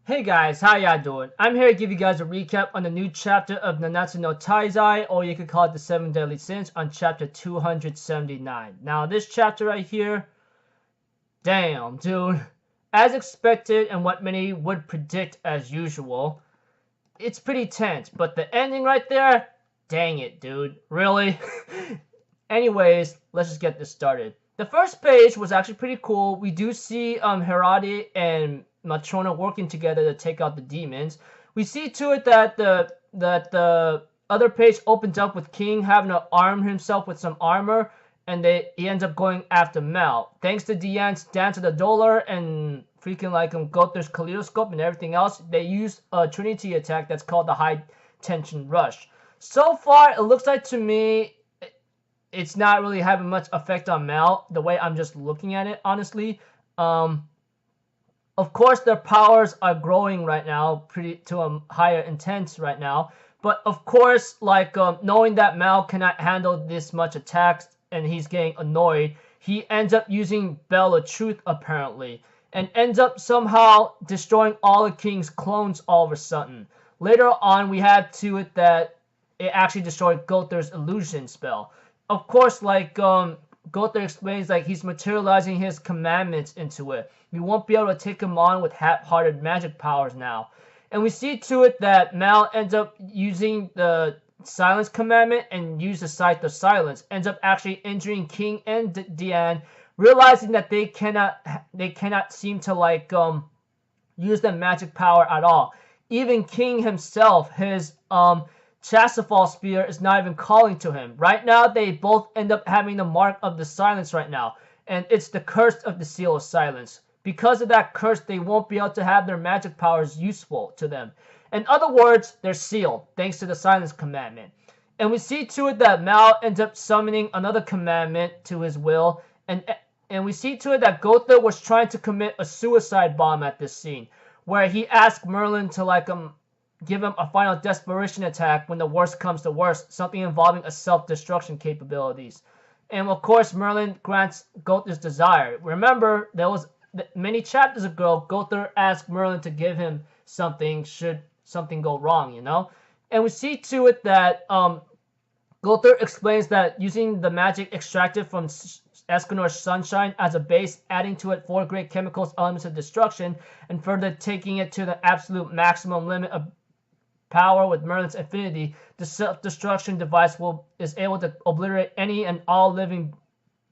Hey guys, how y'all doing? I'm here to give you guys a recap on the new chapter of Nanatsu no Taizai, or you could call it the 7 Deadly Sins, on chapter 279. Now, this chapter right here, damn, dude. As expected and what many would predict as usual, it's pretty tense, but the ending right there, dang it, dude. Really? Anyways, let's just get this started. The first page was actually pretty cool. We do see Hirade and Matrona working together to take out the demons. We see to it that the other page opens up with King having to arm himself with some armor, and he ends up going after Mal. Thanks to Diane's Dance of the Dollar and freaking like Gother's Kaleidoscope and everything else, they use a Trinity attack that's called the High Tension Rush. So far, it looks like to me it's not really having much effect on Mal, the way I'm just looking at it, honestly. Of course, their powers are growing right now, pretty to a higher intense right now. But of course, like knowing that Mal cannot handle this much attacks and he's getting annoyed, he ends up using Bell of Truth apparently, and ends up somehow destroying all the King's clones all of a sudden. Later on, we have to it that it actually destroyed Gother's illusion spell. Of course, like Gother explains, like he's materializing his commandments into it. We won't be able to take him on with half-hearted magic powers now. And we see to it that Mal ends up using the silence commandment and use the Scythe of Silence. Ends up actually injuring King and Diane, realizing that they cannot seem to like use the magic power at all. Even King himself, his Chastafal Spear is not even calling to him. Right now, they both end up having the mark of the silence right now. And it's the curse of the Seal of Silence. Because of that curse, they won't be able to have their magic powers useful to them. In other words, they're sealed, thanks to the silence commandment. And we see to it that Mal ends up summoning another commandment to his will. And we see to it that Gother was trying to commit a suicide bomb at this scene, where he asked Merlin to like give him a final desperation attack when the worst comes to worst, something involving a self-destruction capabilities. And of course, Merlin grants Gother's desire. Remember, there was many chapters ago, Gother asked Merlin to give him something should something go wrong, you know? And we see to it that Gother explains that using the magic extracted from Escanor's sunshine as a base, adding to it 4 great chemicals, elements of destruction, and further taking it to the absolute maximum limit of power with Merlin's affinity, the self-destruction device is able to obliterate any and all living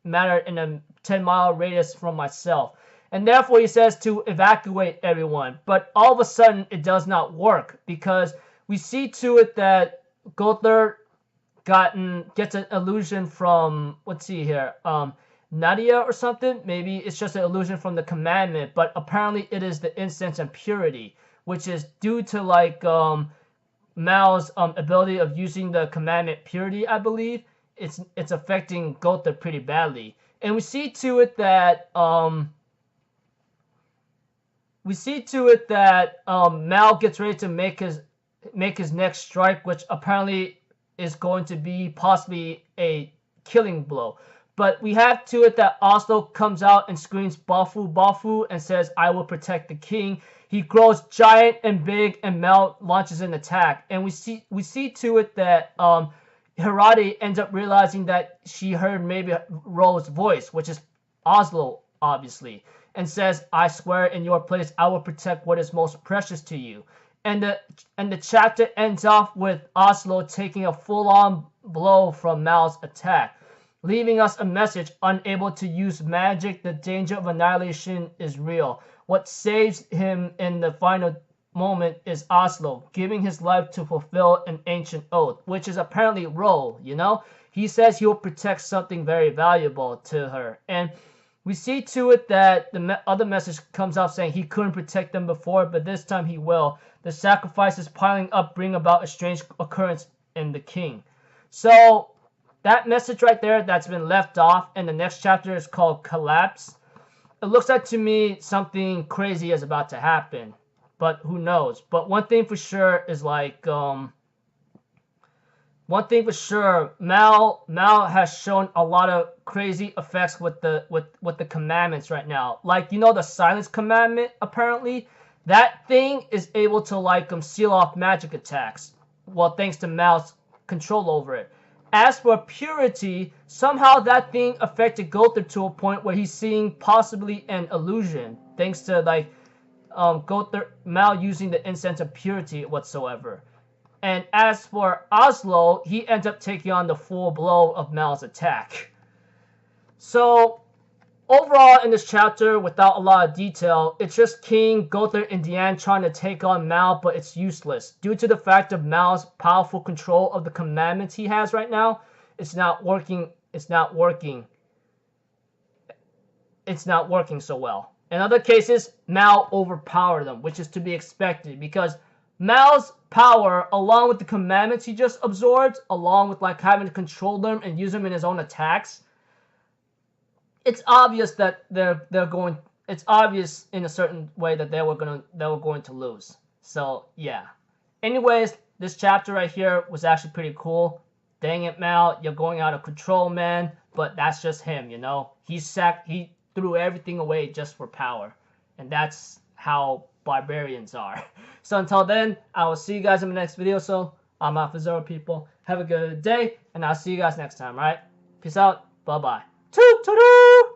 matter in a 10-mile radius from myself. And therefore, he says to evacuate everyone. But all of a sudden, it does not work, because we see to it that Gother gets an illusion from, let's see here, Nadia or something. Maybe it's just an illusion from the commandment, but apparently it is the incense and purity, which is due to like Mal's ability of using the commandment purity, I believe. It's affecting Gother pretty badly. And we see to it that Mal gets ready to make his next strike, which apparently is going to be possibly a killing blow. But we have to it that Oslo comes out and screams Bafu Bafu and says, "I will protect the king." He grows giant and big, and Mal launches an attack. And we see to it that Hirade ends up realizing that she heard maybe Ro's voice, which is Oslo, obviously, and says, "I swear in your place I will protect what is most precious to you." And the chapter ends off with Oslo taking a full-on blow from Mal's attack, leaving us a message: unable to use magic, the danger of annihilation is real. What saves him in the final moment is Oslo, giving his life to fulfill an ancient oath, which is apparently Ro, you know? He says he'll protect something very valuable to her. And we see to it that the other message comes out saying he couldn't protect them before, but this time he will. The sacrifices piling up bring about a strange occurrence in the king. So that message right there that's been left off, and the next chapter is called Collapse. It looks like to me something crazy is about to happen, but who knows? But one thing for sure is like Mal has shown a lot of crazy effects with the commandments right now. Like, you know, the silence commandment apparently That thing is able to like seal off magic attacks. Well, thanks to Mao's control over it. As for Purity, somehow that thing affected Gother to a point where he's seeing possibly an illusion, thanks to like Gother Mao using the incense of Purity whatsoever. And as for Oslo, he ends up taking on the full blow of Mao's attack. So overall in this chapter, without a lot of detail, it's just King, Gother, and Diane trying to take on Mao, but it's useless. Due to the fact of Mao's powerful control of the commandments he has right now, it's not working so well. In other cases, Mao overpowered them, which is to be expected, because Mao's power, along with the commandments he just absorbed, along with like having to control them and use them in his own attacks, it's obvious that it's obvious in a certain way that they were going to lose. So yeah. Anyways, this chapter right here was actually pretty cool. Dang it, Mao, you're going out of control, man. But that's just him, you know. He threw everything away just for power, and that's how barbarians are. So until then, I will see you guys in the next video. So I'm out for Zero, people. Have a good day, and I'll see you guys next time. Right? Peace out. Bye bye. Toot toot.